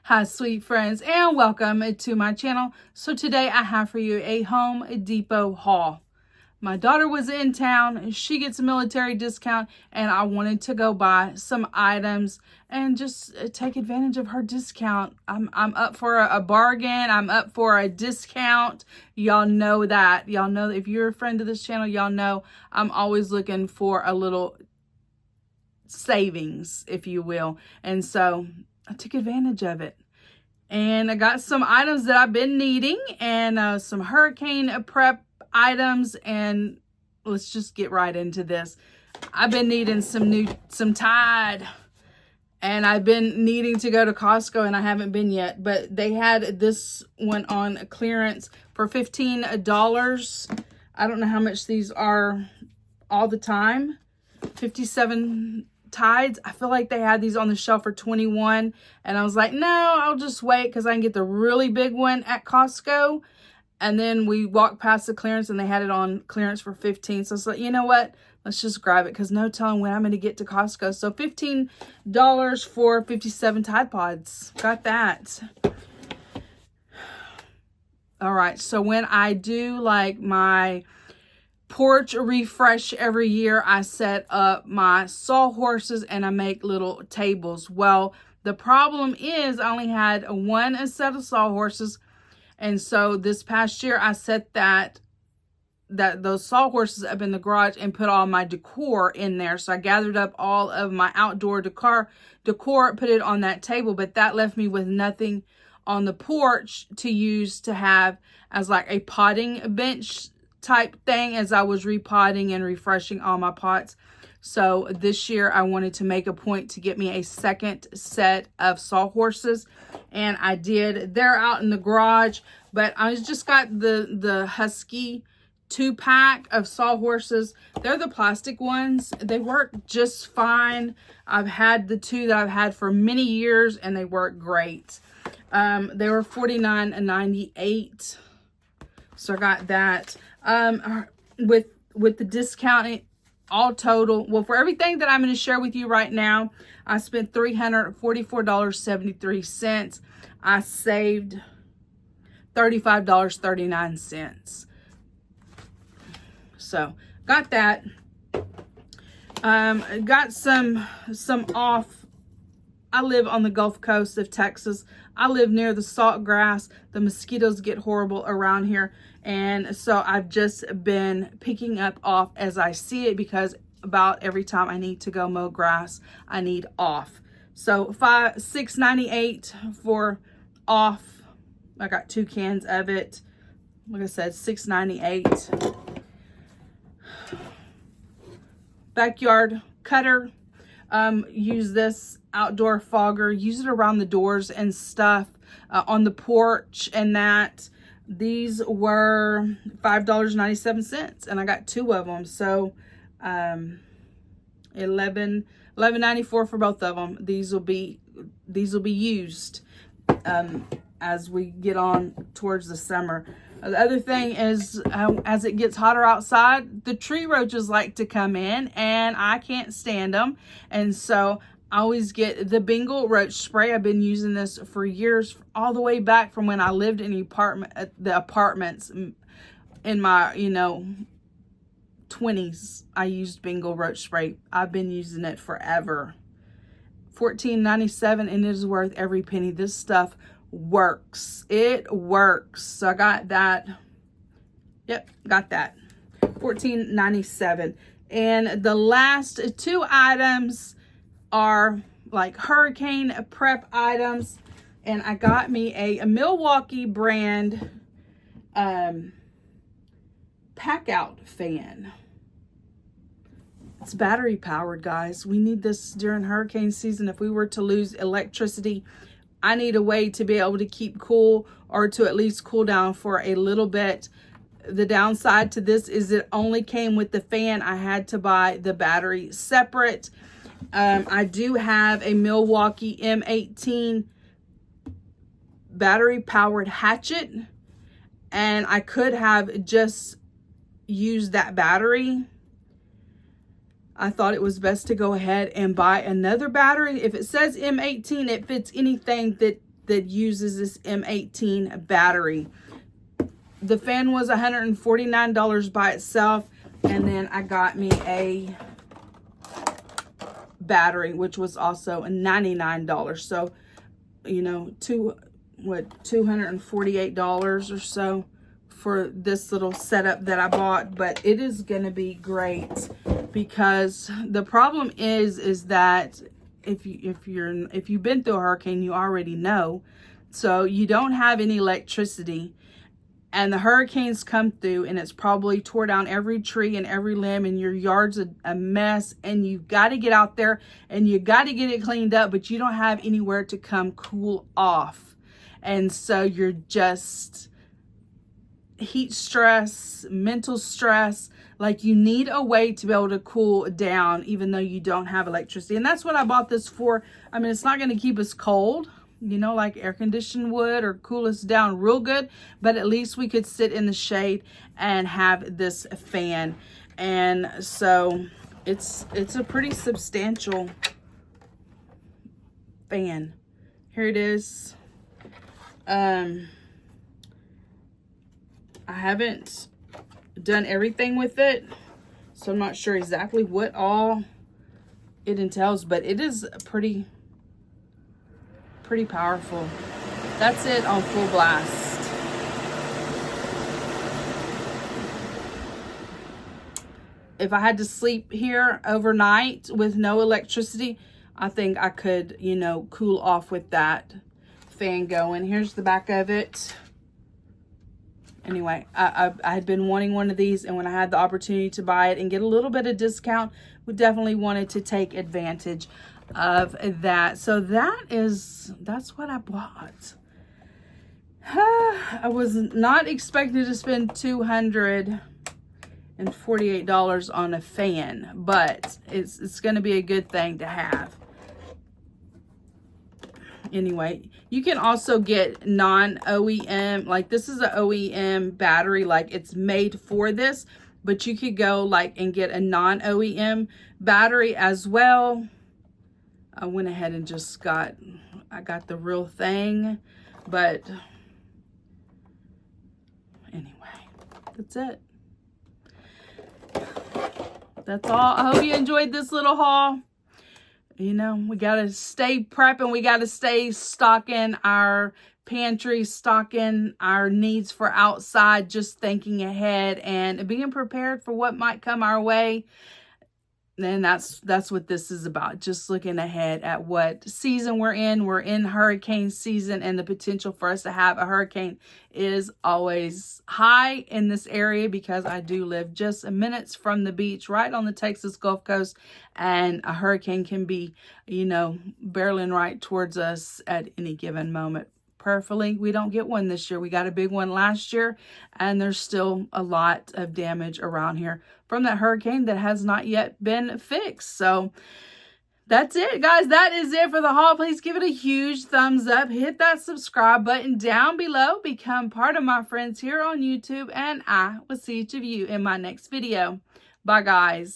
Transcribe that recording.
Hi, sweet friends, and welcome to my channel. So today I have for you a Home Depot haul. My daughter was in town. She gets a military discount, and I wanted to go buy some items and just take advantage of her discount. I'm up for a bargain. I'm up for a discount. Y'all know that. Y'all know if you're a friend of this channel, y'all know I'm always looking for a little savings, if you will. And so I took advantage of it. And I got some items that I've been needing and some hurricane prep items. And let's just get right into this. I've been needing some Tide. And I've been needing to go to Costco and I haven't been yet. But they had this one on clearance for $15. I don't know how much these are all the time. 57 Tides. I feel like they had these on the shelf for 21, and I was like, no, I'll just wait because I can get the really big one at Costco. And then we walked past the clearance and they had it on clearance for 15. So it's like, you know what, let's just grab it because no telling when I'm going to get to Costco. So $15 for 57 Tide Pods. Got that. All right, so when I do like my porch refresh every year, I set up my sawhorses and I make little tables. Well, the problem is I only had one set of sawhorses, and so this past year I set those sawhorses up in the garage and put all my decor in there. So I gathered up all of my outdoor decor, put it on that table, but that left me with nothing on the porch to use to have as like a potting bench type thing as I was repotting and refreshing all my pots. So this year I wanted to make a point to get me a second set of sawhorses, and I did. They're out in the garage, but I just got the Husky 2-pack of sawhorses. They're the plastic ones. They work just fine. I've had the two that I've had for many years and they work great. They were $49.98. So I got that. With the discount, all total, well, for everything that I'm going to share with you right now, I spent $344.73. I saved $35.39. So got that. Got some off. I live on the Gulf Coast of Texas. I live near the salt grass. The mosquitoes get horrible around here. And so I've just been picking up off as I see it, because about every time I need to go mow grass, I need off. So $6.98 for off. I got 2 cans of it. Like I said, $6.98. Backyard cutter. Use this outdoor fogger. Use it around the doors and stuff, on the porch and that. These were $5.97 and I got 2 of them. So $11.94 for both of them. These will be used as we get on towards the summer. The other thing is, as it gets hotter outside, the tree roaches like to come in and I can't stand them. And so I always get the Bengal roach spray. I've been using this for years, all the way back from when I lived in the apartments in my, 20s. I used Bengal roach spray. I've been using it forever. $14.97, and it is worth every penny. This stuff works. It works. So I got that. Yep, got that. $14.97. And the last 2 items are like hurricane prep items, and I got me a Milwaukee brand pack out fan. It's battery powered, guys. We need this during hurricane season. If we were to lose electricity, I need a way to be able to keep cool, or to at least cool down for a little bit. The downside to this is it only came with the fan. I had to buy the battery separate. I do have a Milwaukee M18 battery powered hatchet, and I could have just used that battery. I thought it was best to go ahead and buy another battery. If it says M18, it fits anything that that uses this M18 battery. The fan was $149 by itself, and then I got me a battery, which was also $99. So, you know, $248 or so for this little setup that I bought. But it is gonna be great, because the problem is that if you've been through a hurricane, you already know. So you don't have any electricity, and the hurricanes come through, and it's probably tore down every tree and every limb, and your yard's a mess, and you've got to get out there and you got to get it cleaned up, but you don't have anywhere to come cool off. And so you're just heat stress, mental stress, like you need a way to be able to cool down even though you don't have electricity. And that's what I bought this for. I mean, it's not going to keep us cold, you know, like air conditioned would, or cool us down real good, but at least we could sit in the shade and have this fan. And so it's a pretty substantial fan. Here it is. I haven't done everything with it, so I'm not sure exactly what all it entails, but it is pretty powerful. That's it on full blast. If I had to sleep here overnight with no electricity, I think I could, you know, cool off with that fan going. Here's the back of it. Anyway, I had been wanting one of these, and when I had the opportunity to buy it and get a little bit of discount, we definitely wanted to take advantage of that. So that's what I bought. I was not expecting to spend $248 on a fan, but it's going to be a good thing to have. Anyway, you can also get non-OEM, like this is an OEM battery, like it's made for this, but you could go like and get a non-OEM battery as well. I went ahead and just got the real thing, but anyway, that's it. That's all. I hope you enjoyed this little haul. You know, we got to stay prepping. We got to stay stocking our pantry, stocking our needs for outside, just thinking ahead and being prepared for what might come our way. And that's what this is about, just looking ahead at what season we're in. We're in hurricane season, and the potential for us to have a hurricane is always high in this area, because I do live just minutes from the beach right on the Texas Gulf Coast, and a hurricane can be, you know, barreling right towards us at any given moment. Prayerfully, we don't get one this year. We got a big one last year, and there's still a lot of damage around here from that hurricane that has not yet been fixed. So that's it, guys. That is it for the haul. Please give it a huge thumbs up. Hit that subscribe button down below. Become part of my friends here on YouTube, and I will see each of you in my next video. Bye, guys.